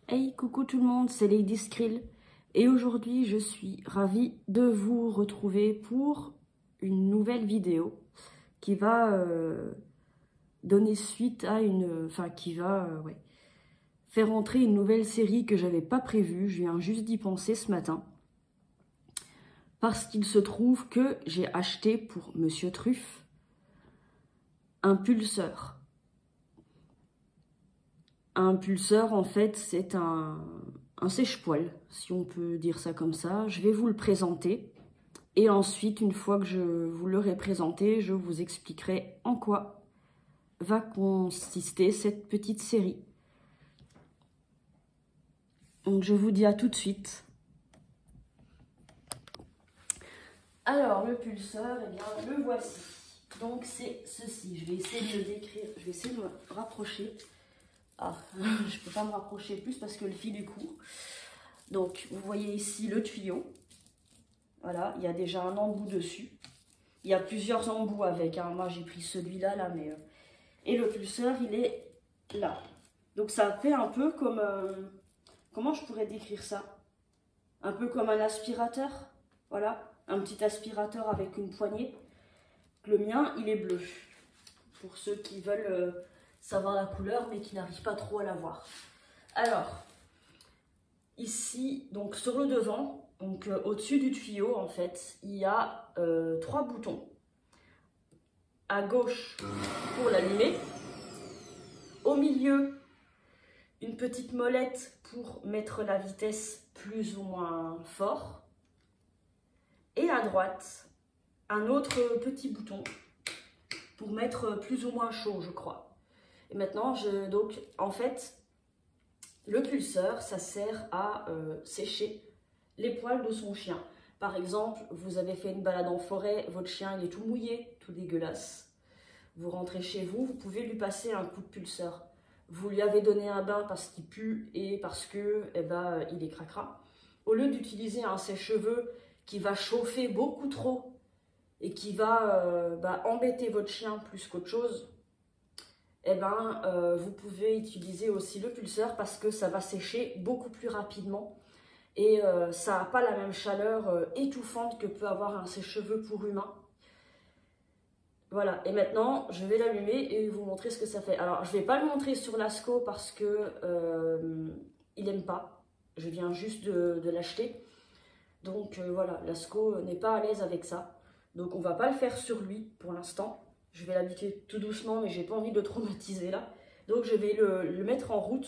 Hey, coucou tout le monde, c'est Lady Skrill et aujourd'hui je suis ravie de vous retrouver pour une nouvelle vidéo qui va donner suite à faire entrer une nouvelle série que j'avais pas prévue. Je viens juste d'y penser ce matin parce qu'il se trouve que j'ai acheté pour Monsieur Truffe un pulseur. Un pulseur, en fait, c'est un sèche-poêle, si on peut dire ça comme ça. Je vais vous le présenter. Et ensuite, une fois que je vous l'aurai présenté, je vous expliquerai en quoi va consister cette petite série. Donc, je vous dis à tout de suite. Alors, le pulseur, eh bien, le voici. Donc, c'est ceci. Je vais essayer de le décrire. Je vais essayer de me rapprocher. Ah, je peux pas me rapprocher plus parce que le fil est court. Donc, vous voyez ici le tuyau. Voilà, il y a déjà un embout dessus. Il y a plusieurs embouts avec. Hein. Moi, j'ai pris celui-là, là, mais... Et le pulseur, il est là. Donc, ça fait un peu comme... comment je pourrais décrire ça? Un peu comme un aspirateur. Voilà, un petit aspirateur avec une poignée. Le mien, il est bleu. Pour ceux qui veulent... savoir la couleur mais qui n'arrivent pas trop à la voir. Alors, ici, donc sur le devant, donc au-dessus du tuyau en fait, il y a 3 boutons. À gauche pour l'allumer, au milieu une petite molette pour mettre la vitesse plus ou moins fort, et à droite un autre petit bouton pour mettre plus ou moins chaud, je crois. Et maintenant, donc, en fait, le pulseur, ça sert à sécher les poils de son chien. Par exemple, vous avez fait une balade en forêt, votre chien il est tout mouillé, tout dégueulasse. Vous rentrez chez vous, vous pouvez lui passer un coup de pulseur. Vous lui avez donné un bain parce qu'il pue et parce que, il est cracra. Au lieu d'utiliser un sèche-cheveux qui va chauffer beaucoup trop et qui va embêter votre chien plus qu'autre chose, vous pouvez utiliser aussi le pulseur parce que ça va sécher beaucoup plus rapidement et ça n'a pas la même chaleur étouffante que peut avoir un sèche-cheveux pour humain. Voilà, et maintenant je vais l'allumer et vous montrer ce que ça fait. Alors je ne vais pas le montrer sur Lasco parce que il n'aime pas, je viens juste de l'acheter. Donc voilà, Lasco n'est pas à l'aise avec ça, donc on ne va pas le faire sur lui pour l'instant. Je vais l'habituer tout doucement, mais j'ai pas envie de le traumatiser là. Donc je vais le mettre en route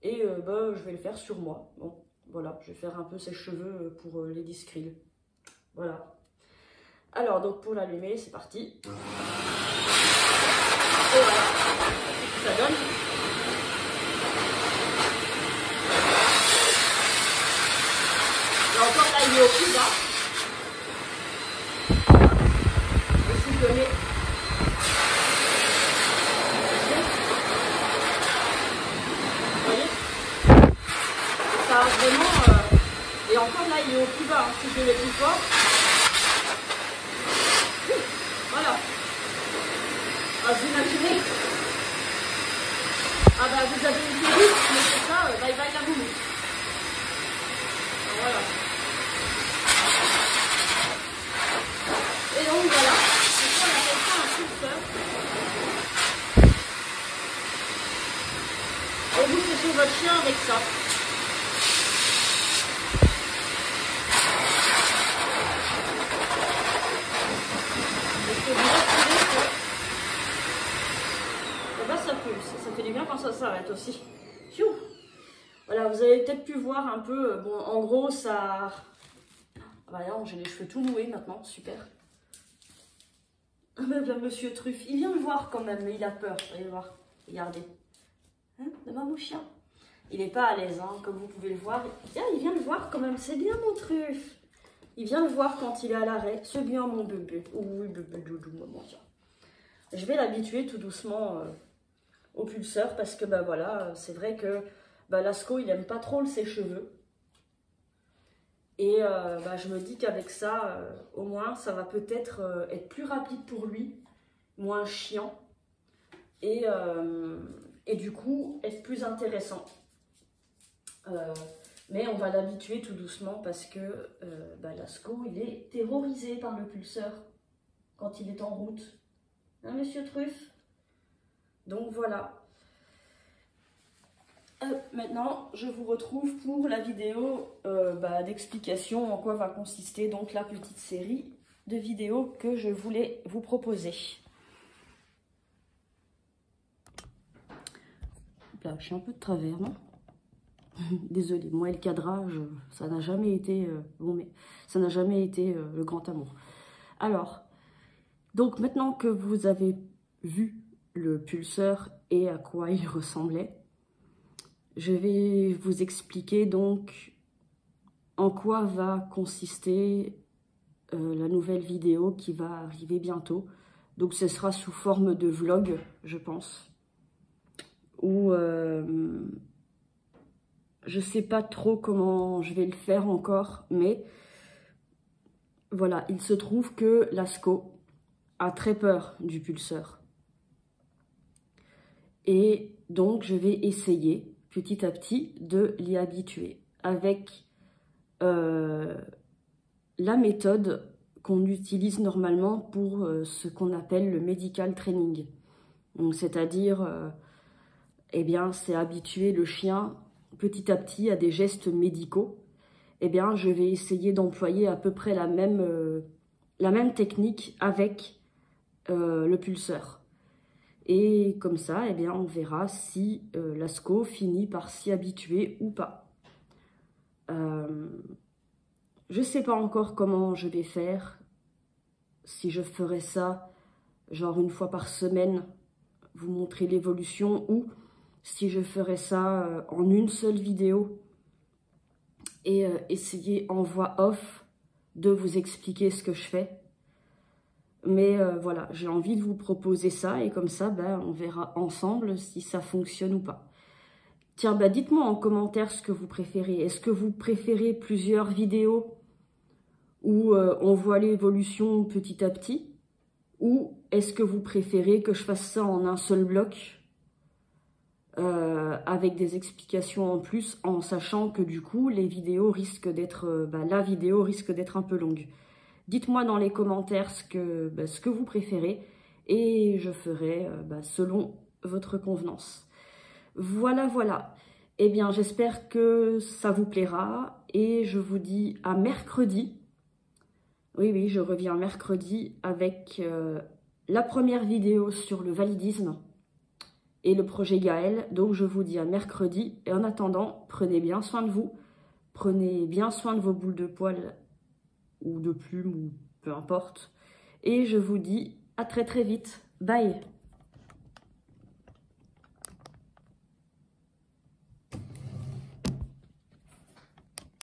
et je vais le faire sur moi. Bon, voilà, je vais faire un peu ses cheveux pour Lady Skrill. Voilà. Alors, donc pour l'allumer, c'est parti. Et voilà, ça donne. Et encore là, il est au plus bas. Et si je le mets... Vraiment, et encore là il est au plus bas, hein, si je le mets plus fort. Voilà. Ah, vous imaginez? Ah bah vous avez une vite, mais c'est ça, bye bye la boum. Voilà. Et donc voilà, on appelle ça un pulseur. Et vous séchez votre chien avec ça. Ça fait du bien quand ça s'arrête aussi. Pfiou. Voilà, vous avez peut-être pu voir un peu. Bon, en gros, ça... Ah bah non, j'ai les cheveux tout noués maintenant, super. Ah bah, Monsieur Truffe, il vient le voir quand même, mais il a peur. Allez voir, regardez. Hein, de mon chien. Il n'est pas à l'aise, hein, comme vous pouvez le voir. Il vient le voir quand même, c'est bien mon Truffe. Il vient le voir quand il est à l'arrêt. C'est bien mon bébé. Oui, bébé doudou, maman, tiens. Je vais l'habituer tout doucement... au pulseur parce que voilà, c'est vrai que Lasco il aime pas trop le sèche-cheveux et je me dis qu'avec ça au moins ça va peut-être être plus rapide pour lui, moins chiant et du coup être plus intéressant. Mais on va l'habituer tout doucement parce que Lascaux, il est terrorisé par le pulseur quand il est en route. Hein, monsieur Truffe? Donc voilà. Maintenant, je vous retrouve pour la vidéo d'explication en quoi va consister donc la petite série de vidéos que je voulais vous proposer. Là, je suis un peu de travers, non? Désolée, moi et le cadrage, ça n'a jamais été ça n'a jamais été le grand amour. Alors, donc maintenant que vous avez vu le pulseur et à quoi il ressemblait, je vais vous expliquer donc en quoi va consister la nouvelle vidéo qui va arriver bientôt. Donc ce sera sous forme de vlog, je pense, ou je sais pas trop comment je vais le faire encore, mais voilà, il se trouve que Lascaux a très peur du pulseur. Et donc, je vais essayer petit à petit de l'y habituer avec la méthode qu'on utilise normalement pour ce qu'on appelle le medical training. C'est-à-dire, eh bien, c'est habituer le chien petit à petit à des gestes médicaux. Eh bien, je vais essayer d'employer à peu près la même technique avec le pulseur. Et comme ça, eh bien, on verra si Lascaux finit par s'y habituer ou pas. Je ne sais pas encore comment je vais faire. Si je ferai ça, genre une fois par semaine, vous montrer l'évolution, ou si je ferai ça en une seule vidéo et essayer en voix off de vous expliquer ce que je fais. Mais voilà, j'ai envie de vous proposer ça et comme ça, on verra ensemble si ça fonctionne ou pas. Tiens, dites-moi en commentaire ce que vous préférez. Est-ce que vous préférez plusieurs vidéos où on voit l'évolution petit à petit? Ou est-ce que vous préférez que je fasse ça en un seul bloc avec des explications en plus, en sachant que du coup, les vidéos risquent d'être, la vidéo risque d'être un peu longue. Dites-moi dans les commentaires ce que vous préférez et je ferai selon votre convenance. Voilà, voilà. Eh bien, j'espère que ça vous plaira et je vous dis à mercredi. Oui, oui, je reviens mercredi avec la première vidéo sur le validisme et le projet Gaël. Donc, je vous dis à mercredi. Et en attendant, prenez bien soin de vous. Prenez bien soin de vos boules de poils ou de plumes, ou peu importe. Et je vous dis à très très vite. Bye!